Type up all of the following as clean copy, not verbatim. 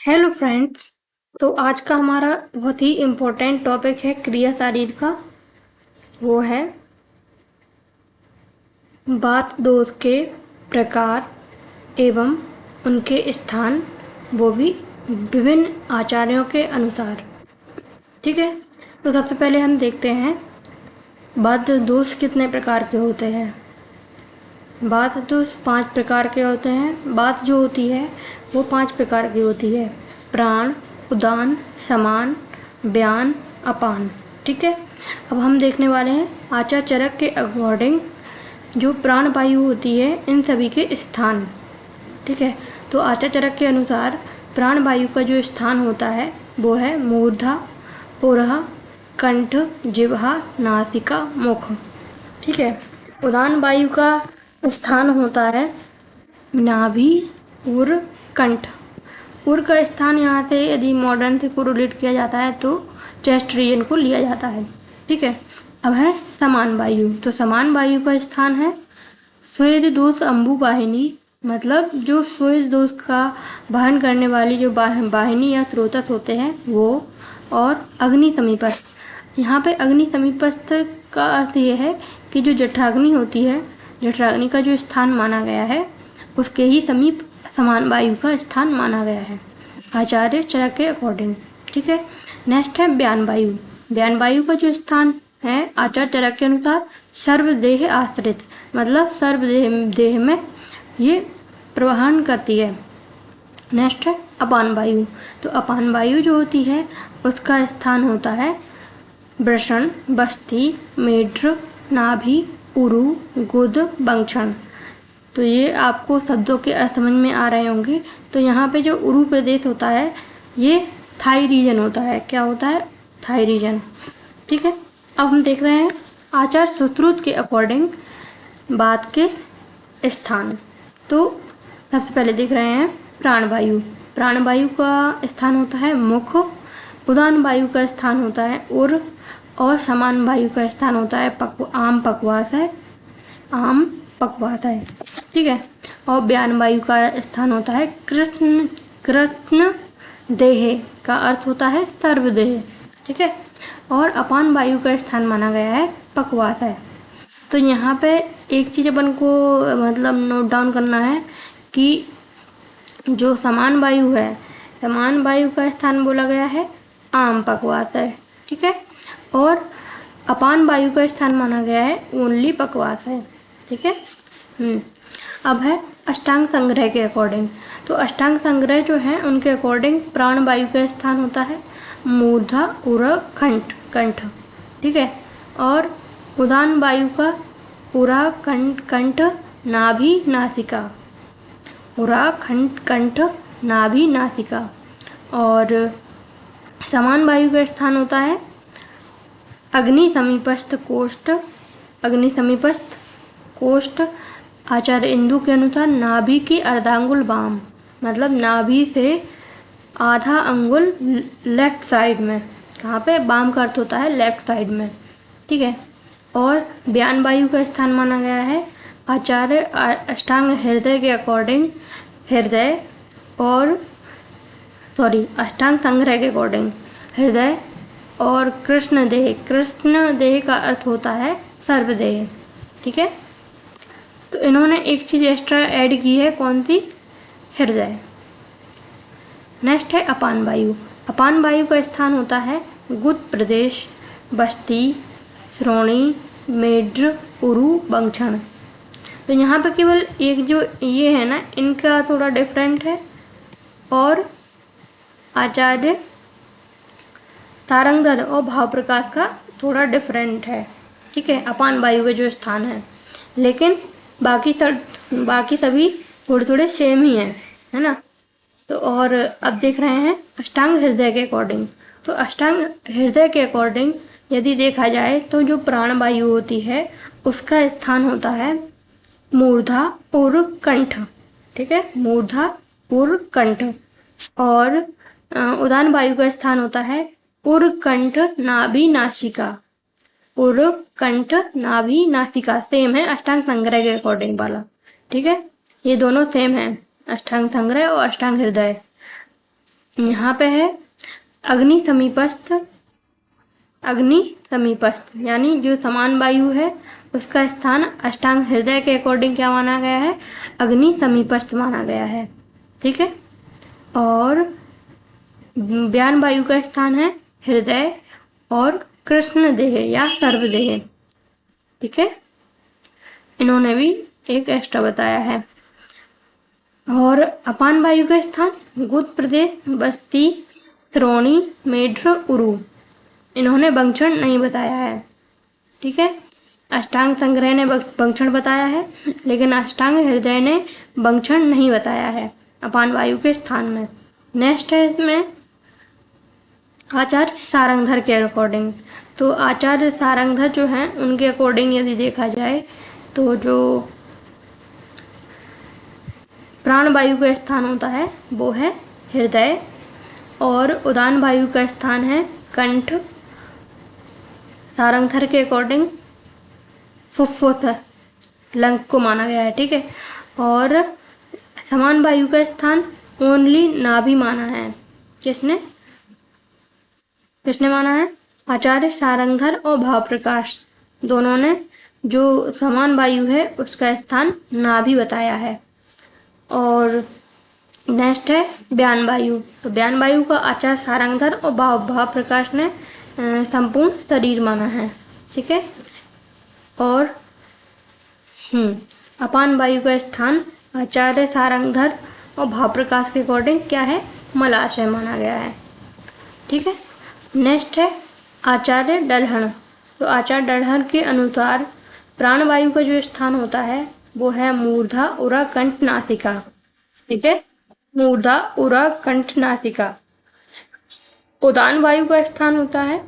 Hello friends. तो आज का हमारा बहुत ही इम्पोर्टेंट टॉपिक है क्रिया शारीर का। वो है बात दोष के प्रकार एवं उनके स्थान, वो भी विभिन्न आचार्यों के अनुसार। ठीक है, तो सबसे पहले हम देखते हैं बात दोष कितने प्रकार के होते हैं। बात दोष 5 प्रकार के होते हैं। बात जो होती है वो 5 प्रकार की होती है: प्राण, उदान, समान, व्यान, अपान। ठीक है, अब हम देखने वाले हैं आचार्य चरक के अकॉर्डिंग जो प्राण वायु होती है इन सभी के स्थान। ठीक है, तो आचार्य चरक के अनुसार प्राण वायु का जो स्थान होता है वो है मूर्धा, पुरः, कंठ, जिह्वा, नासिका, मुख। ठीक है, उदान वायु का स्थान होता है नाभि, उर, कंठ। उर का स्थान यहाँ से यदि मॉडर्न से कोरिलेट किया जाता है तो चेस्ट रीजन को लिया जाता है। ठीक है, अब है समान वायु। तो समान वायु का स्थान है स्वेद दोष अम्बु वाहिनी, मतलब जो स्वेद दोष का वहन करने वाली जो वाहिनी या स्रोतस होते हैं वो, और अग्नि समीपस्थ। यहाँ पे अग्नि समीपस्थ का अर्थ ये है कि जो जठराग्नि होती है, जठराग्नि का जो स्थान माना गया है उसके ही समीप समान वायु का स्थान माना गया है आचार्य चरक के अकॉर्डिंग। ठीक है, नेक्स्ट है व्यान वायु। व्यान वायु का जो स्थान है आचार्य चरक के अनुसार सर्वदेह आश्रित, मतलब सर्वदेह में ये प्रवहन करती है। नेक्स्ट है अपान वायु। तो अपान वायु जो होती है उसका स्थान होता है वृषण, बस्ती, मेढ्र, नाभि, उरु, गुद, बंक्षण। तो ये आपको शब्दों के अर्थ समझ में आ रहे होंगे। तो यहाँ पे जो उरु प्रदेश होता है ये थाई रीजन होता है। क्या होता है? Thigh region. ठीक है, अब हम देख रहे हैं आचार्य सुश्रुत के अकॉर्डिंग बात के स्थान। तो सबसे पहले देख रहे हैं प्राण वायु। प्राण वायु का स्थान होता है मुख, उदान वायु का स्थान होता है उर, और समान वायु का स्थान होता है आम पक्वास है, आम पक्वास है। ठीक है, और व्यान वायु का स्थान होता है कृष्ण, कृष्ण देह का अर्थ होता है सर्वदेह। ठीक है, और अपान वायु का स्थान माना गया है पक्वास है। तो यहाँ पे एक चीज़ अपन को मतलब नोट डाउन करना है कि जो समान वायु है, समान वायु का स्थान बोला गया है आम पक्वास है। ठीक है, और अपान वायु का स्थान माना गया है ओनली पक्वास है। ठीक है, अब है अष्टांग संग्रह के अकॉर्डिंग। तो अष्टांग संग्रह जो है उनके अकॉर्डिंग प्राण वायु का स्थान होता है मूर्धा, उर, कंठ, कंठ। ठीक है, और उदान वायु का पुरा, कंठ, नाभि, नासिका, पुरा, कंठ, नाभि, नासिका। और समान वायु का स्थान होता है अग्नि समीपस्थ कोष्ठ, अग्नि समीपस्थ कोष्ठ। आचार्य इंदु के अनुसार नाभि की अर्धांगुल वाम, मतलब नाभि से आधा अंगुल लेफ्ट साइड में। कहाँ पे? वाम का अर्थ होता है लेफ्ट साइड में। ठीक है, और व्यान वायु का स्थान माना गया है आचार्य अष्टांग हृदय के अकॉर्डिंग हृदय, और अष्टांग संग्रह के अकॉर्डिंग हृदय और कृष्ण देह। कृष्ण देह का अर्थ होता है सर्वदेह। ठीक है, तो इन्होंने एक चीज़ एक्स्ट्रा ऐड की है, कौन सी? हृदय। नेक्स्ट है अपान वायु। अपान वायु का स्थान होता है गुद प्रदेश, बस्ती, श्रोणी, मेढ्र, उरु, बंक्षण। तो यहाँ पे केवल एक जो ये है ना, इनका थोड़ा डिफरेंट है, और आचार्य तारंगधर और भाव प्रकाश का थोड़ा डिफरेंट है। ठीक है, अपान वायु के जो स्थान है, लेकिन बाकी सभी थोड़े थोड़े सेम ही हैं, है ना। तो और अब देख रहे हैं अष्टांग हृदय के अकॉर्डिंग। तो अष्टांग हृदय के अकॉर्डिंग यदि देखा जाए तो जो प्राण वायु होती है उसका स्थान होता है मूर्धा, उर, कंठ। ठीक है, मूर्धा, उर, कंठ। और उदान वायु का स्थान होता है उर, कंठ, नाभि, नासिका। उर, कंठ, नाभि, नासिका सेम है अष्टांग संग्रह के अकॉर्डिंग वाला। ठीक है, ये दोनों सेम है, अष्टांग संग्रह और अष्टांग हृदय। यहाँ पे है अग्नि समीपस्थ, अग्नि समीपस्थ यानी जो समान वायु है उसका स्थान अष्टांग हृदय के अकॉर्डिंग क्या माना गया है, अग्नि समीपस्थ माना गया है। ठीक है, और व्यान वायु का स्थान है हृदय और कृष्ण देह या सर्वदेह। ठीक है, इन्होंने भी एक एक्स्ट्रा बताया है। और अपान वायु का स्थान गुद प्रदेश, बस्ती, श्रोणी, मेढ्र, उरु, इन्होंने बंक्षण नहीं बताया है। ठीक है, अष्टांग संग्रह ने बंक्षण बताया है, लेकिन अष्टांग हृदय ने बंक्षण नहीं बताया है अपान वायु के स्थान में। नेक्स्ट है इसमें आचार्य सारंगधर के अकॉर्डिंग। तो आचार्य सारंगधर जो हैं उनके अकॉर्डिंग यदि देखा जाए तो जो प्राण वायु का स्थान होता है वो है हृदय, और उदान वायु का स्थान है कंठ। सारंगधर के अकॉर्डिंग फुफ्फुस लंग को माना गया है। ठीक है, और समान वायु का स्थान ओनली नाभि माना है। किसने माना है, आचार्य सारंगधर और भाव प्रकाश दोनों ने जो समान वायु है उसका स्थान नाभि बताया है। और नेक्स्ट है व्यान वायु। तो व्यान वायु का आचार्य सारंगधर और भाव प्रकाश ने संपूर्ण शरीर माना है। ठीक है, और अपान वायु का स्थान आचार्य सारंगधर और भाव प्रकाश के अकॉर्डिंग क्या है, मलाशय माना गया है। ठीक है, नेक्स्ट है आचार्य डल्हण। तो आचार्य डल्हण के अनुसार प्राण वायु का जो स्थान होता है वो है मूर्धा, उरा, कंठ, नासिका। ठीक है, मूर्धा, उरा, कंठ, नासिका। उदान वायु का स्थान होता है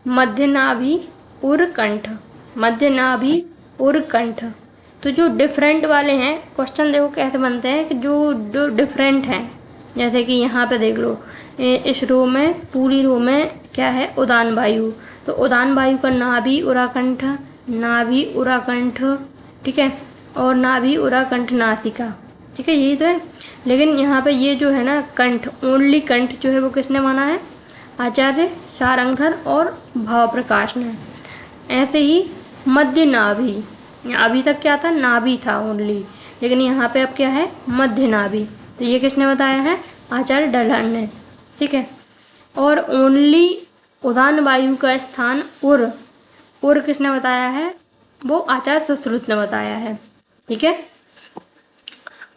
मध्य नाभि, उर, कंठ, मध्य नाभि, उर, कंठ। तो जो डिफरेंट वाले हैं, क्वेश्चन देखो कैसे बनते हैं कि जो डिफरेंट हैं, जैसे कि यहाँ पे देख लो इस रो में, पूरी रो में क्या है, उदान वायु। तो उदान वायु का नाभि, उराकंठ, नाभि, उराकंठ। ठीक है, और नाभि, उराकंठ, नासिका। ठीक है, यही तो है। लेकिन यहाँ पे ये जो है ना कंठ, ओनली कंठ जो है वो किसने माना है, आचार्य सारंगधर और भाव प्रकाश ने। ऐसे ही मध्य नाभि, अभी तक क्या था, नाभि था ओनली, लेकिन यहाँ पे अब क्या है, मध्य नाभि। तो ये किसने बताया है, आचार्य डल्हण ने। ठीक है, और ओनली उदान वायु का स्थान उर, उर किसने बताया है, वो आचार्य सुश्रुत ने बताया है। ठीक है,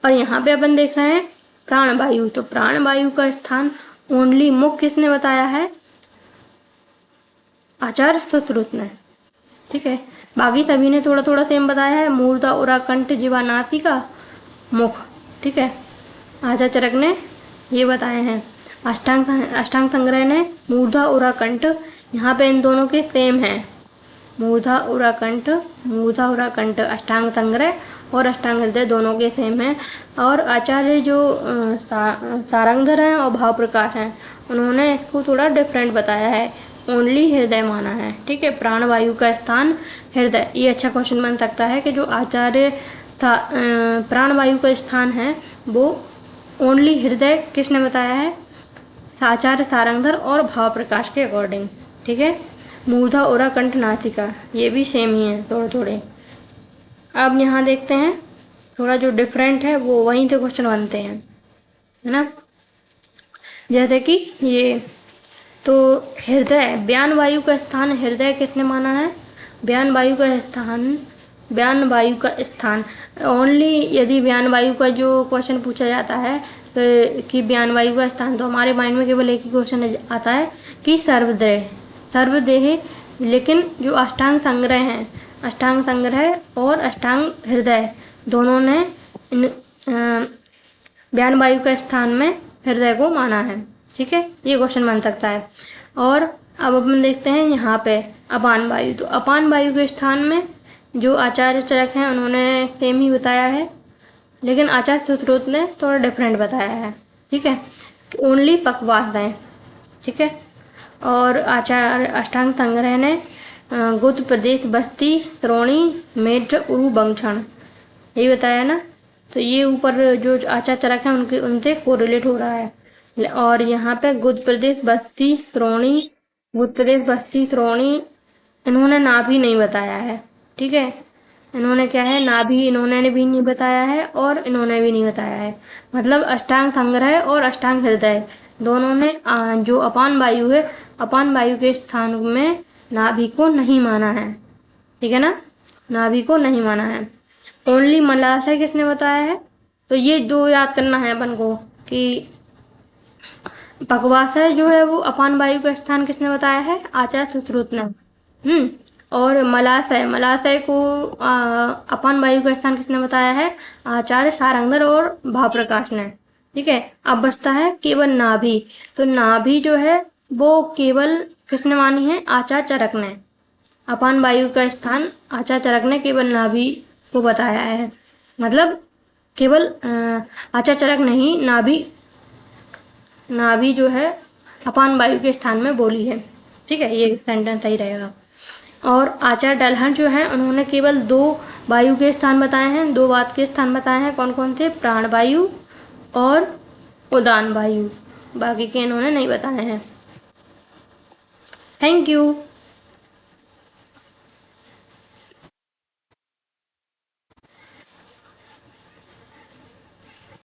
और यहाँ पे अपन देख रहे हैं प्राण वायु। तो प्राण वायु का स्थान ओनली मुख किसने बताया है, आचार्य सुश्रुत ने। ठीक है, बाकी सभी ने थोड़ा थोड़ा सेम बताया है, मूर्धा, उरा, कंठ, जिह्वा, नासिका, मुख। ठीक है, आचार्य चरक ने ये बताए हैं। अष्टांग संग्रह ने मूर्धा, उरा, कंठ, यहाँ पे इन दोनों के सेम हैं, मूर्धा, उरा, कंठ, मूर्धा, उरा, कंठ। अष्टांग संग्रह और अष्टांग हृदय दोनों के सेम हैं। और आचार्य जो सारंगधर हैं और भाव प्रकाश हैं, उन्होंने इसको थोड़ा डिफरेंट बताया है, ओनली हृदय माना है। ठीक है, प्राण वायु का स्थान हृदय। ये अच्छा क्वेश्चन बन सकता है कि जो आचार्य प्राण वायु का स्थान है वो ओनली हृदय किसने बताया है, आचार्य सारंगधर और भाव प्रकाश के अकॉर्डिंग। ठीक है, मूर्धा, उरा, कंठ, नासिका ये भी सेम ही है थोड़े थोड़े। अब यहाँ देखते हैं थोड़ा जो डिफरेंट है वो वहीं से क्वेश्चन बनते हैं, है ना। जैसे कि ये तो हृदय, व्यान वायु का स्थान हृदय किसने माना है, व्यान वायु का स्थान, व्यान वायु का स्थान ओनली, यदि व्यान वायु का जो क्वेश्चन पूछा जाता है कि व्यान वायु का स्थान, तो हमारे माइंड में केवल एक ही क्वेश्चन आता है कि सर्वदेह, सर्वदेह। लेकिन जो अष्टांग संग्रह हैं, अष्टांग संग्रह और अष्टांग हृदय दोनों ने व्यान वायु का स्थान में हृदय को माना है। ठीक है, ये क्वेश्चन बन सकता है। और अब अपन देखते हैं यहाँ पे अपान वायु। तो अपान वायु के स्थान में जो आचार्य चरक हैं उन्होंने सेम ही बताया है, लेकिन आचार्य सुश्रुत ने थोड़ा डिफरेंट बताया है। ठीक है, ओनली पकवास है। ठीक है, और आचार्य अष्टांग संग्रह ने गुद प्रदेश, बस्ती, श्रोणी, मेढ्र, उरु, बंक्षण यही बताया ना। तो ये ऊपर जो आचार्य चरक हैं उनके उनसे कोरिलेट हो रहा है। और यहाँ पे गुद प्रदेश, बस्ती, श्रोणी, गुद प्रदेश, बस्ती, श्रोणी, इन्होंने नाभि नहीं बताया है। ठीक है, इन्होंने क्या है, नाभि इन्होंने भी नहीं बताया है और इन्होंने भी नहीं बताया है। मतलब अष्टांग संग्रह और अष्टांग हृदय दोनों ने जो अपान वायु है, अपान वायु के स्थान में नाभि को नहीं माना है। ठीक है ना, नाभि को नहीं माना है। ओनली मलाशय किसने बताया है? तो ये दो याद करना है अपन को कि पकवासय जो है वो अपान वायु का स्थान किसने बताया है? आचार्य सुश्रुत ने। और मलाशय, मलाशय को अपान वायु का स्थान किसने बताया है? आचार्य सारंगधर और भावप्रकाश ने। ठीक है, अब बचता है केवल नाभि। तो नाभि जो है वो केवल किसने मानी है? आचार्य चरक ने। अपान वायु का स्थान आचार्य चरक ने केवल नाभि को बताया है। मतलब केवल आचार्य चरक नहीं, नाभि जो है अपान वायु के स्थान में बोली है। ठीक है, ये सेंटेंस सही रहेगा। और आचार्य डलहन जो है उन्होंने केवल 2 वायु के स्थान बताए हैं, 2 वात के स्थान बताए हैं। कौन कौन थे? प्राण वायु और उदान वायु, बाकी के इन्होंने नहीं बताए हैं। Thank you.